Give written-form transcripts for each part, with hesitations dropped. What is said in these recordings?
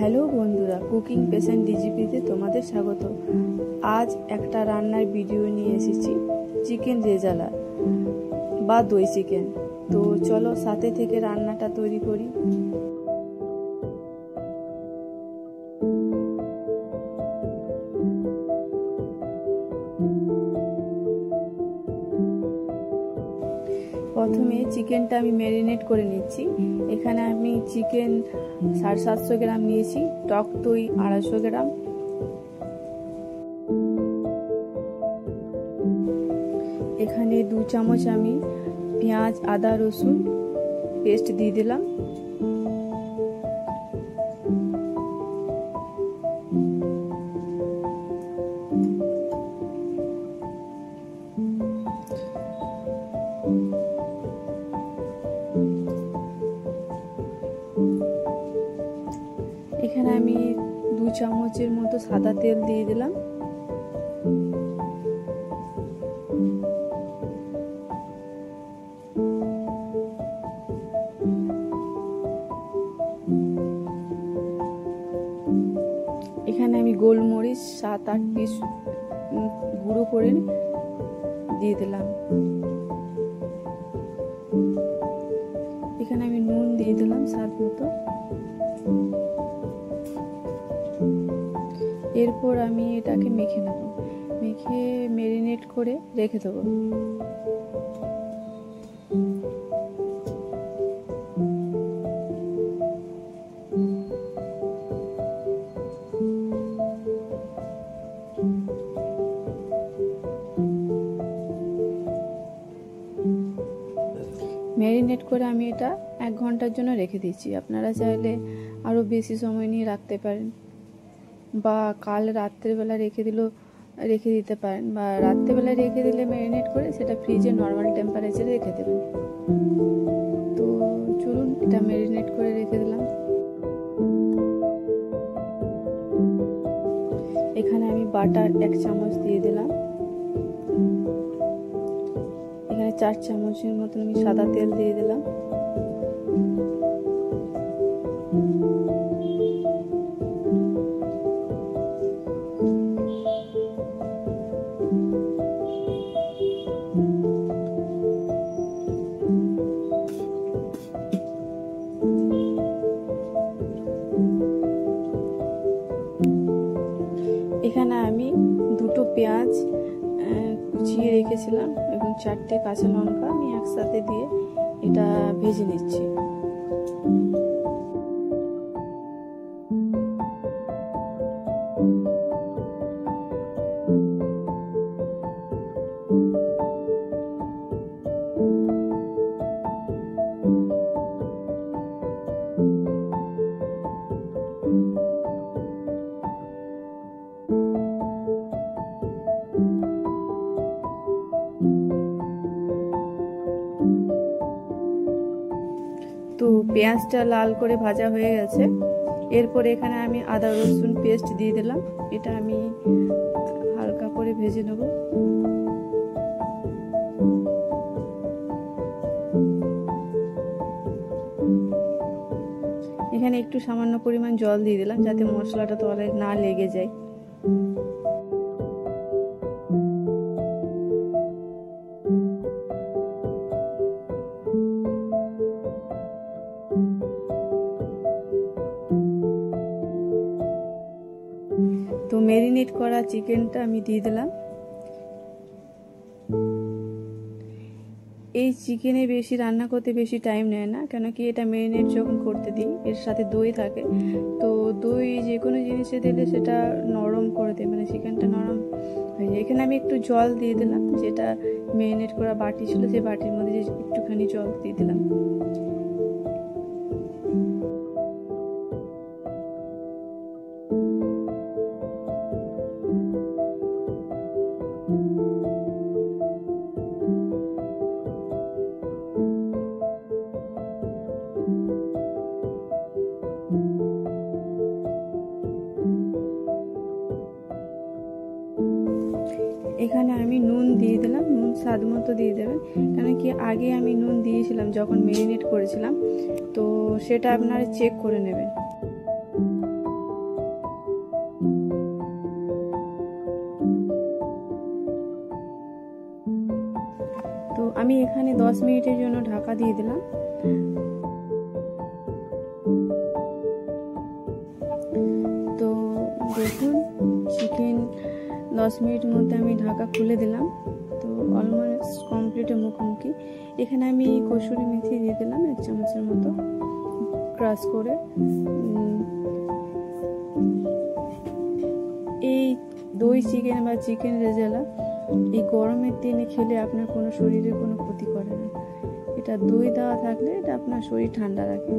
Hello বন্ধুরা, cooking patient ডিজিপিতে তোমাদের স্বাগত। আজ একটা রান্নার ভিডিও নিয়ে এসেছি, চিকেন রেজালা বা দই চিকেন। তো চলো সাথে থেকে রান্নাটা তৈরি করি। প্রথমে চিকেনটা আমি ম্যারিনেট করে নিচ্ছি। এখানে আমি চিকেন 750 গ্রাম নিয়েছি, টক দই 250 গ্রাম, এখানে 2 চামচ আমি পেঁয়াজ আদা রসুন পেস্ট দিয়ে দিলাম, এখানে আমি 2 চামচের মতো সাদা তেল দিয়ে দিলাম, এখানে আমি গোলমরিচ 7-8 পিস গুঁড়ো করে দিয়ে দিলাম, এখানে আমি নুন দিয়ে দিলাম স্বাদ মতো। এরপর আমি এটাকে মেখে নেব, মেখে ম্যারিনেট করে রেখে দেবো। ম্যারিনেট করে আমি এটা 1 ঘন্টার জন্য রেখে দিচ্ছি। আপনারা চাইলে আরও বেশি সময় নিয়ে রাখতে পারেন, বা কাল রাত্রেবেলা রেখে দিতে পারেন, বা রাত্রেবেলা রেখে দিলে ম্যারিনেট করে সেটা ফ্রিজে নর্মাল টেম্পারেচারে রেখে দেবেন। তো চলুন, এটা ম্যারিনেট করে রেখে দিলাম। এখানে আমি বাটার 1 চামচ দিয়ে দিলাম, এখানে 4 চামচের মতন আমি সাদা তেল দিয়ে দিলাম, এখানে আমি 2টো পেঁয়াজ কুচিয়ে রেখেছিলাম এবং 4টে কাঁচা লঙ্কা আমি একসাথে দিয়ে এটা ভেজে নিচ্ছি। তো পেঁয়াজটা লাল করে ভাজা হয়ে গেছে। এরপর এখানে আমি আদা রসুন পেস্ট দিয়ে দিলাম, এটা আমি হালকা করে ভেজে নেব। এখানে একটু সামান্য পরিমাণ জল দিয়ে দিলাম যাতে মশলাটা তলায় না লেগে যায়। তো ম্যারিনেট করা চিকেনটা আমি দিয়ে দিলাম। এই চিকেনে বেশি রান্না করতে বেশি টাইম নেয় না, কেন কি এটা ম্যারিনেট যখন করতে দিই এর সাথে দই থাকে, তো দই যে কোনো জিনিসে দিলে সেটা নরম করে দেয়, মানে চিকেনটা নরম হয়ে যায়। এখানে আমি একটু জল দিয়ে দিলাম, যেটা ম্যারিনেট করা বাটি ছিল সেই বাটির মধ্যে একটুখানি জল দিয়ে দিলাম। এখানে আমি নুন দিয়ে দিলাম, নুন স্বাদ মতো দিয়ে দেবেন, কারণ কি আগে আমি নুন দিয়েছিলাম যখন ম্যারিনেট করেছিলাম, তো সেটা আপনারা চেক করে নেবেন। আমি এখানে 10 মিনিটের জন্য ঢাকা দিয়ে দিলাম। তো দেখুন চিকেন 10 মিনিটের মধ্যে আমি ঢাকা খুলে দিলাম। তো অলমোস্ট কমপ্লিট মুখোমুখি। এখানে আমি কসুরি মেথি দিয়ে দিলাম 1 চামচের মতো ক্রাশ করে। এই দই চিকেন বা চিকেন রেজালা এই গরমের দিনে খেলে আপনার কোনো শরীরে কোনো ক্ষতি করে না। এটা দই দেওয়া থাকলে এটা আপনার শরীর ঠান্ডা রাখে।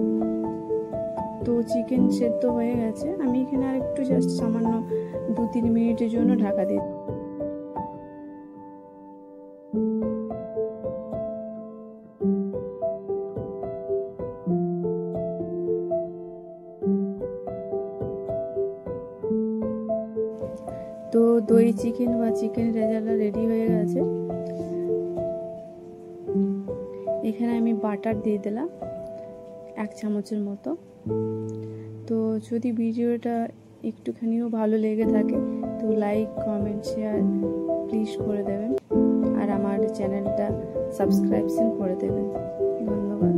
তো চিকেন সেদ্ধ হয়ে গেছে, আমি এখানে আর একটু জাস্ট সামান্য 2-3 মিনিটের জন্য ঢাকা দিই। তো দই চিকেন বা চিকেন রেজালা রেডি হয়ে গেছে। এখানে আমি বাটার দিয়ে দিলাম 1 চামচের মতো। তো যদি ভিডিওটা একটুখানিও ভালো লেগে থাকে তো লাইক কমেন্ট শেয়ার প্লিজ করে দেবেন, আর আমার চ্যানেলটা সাবস্ক্রাইবশন করে দেবেন। ধন্যবাদ।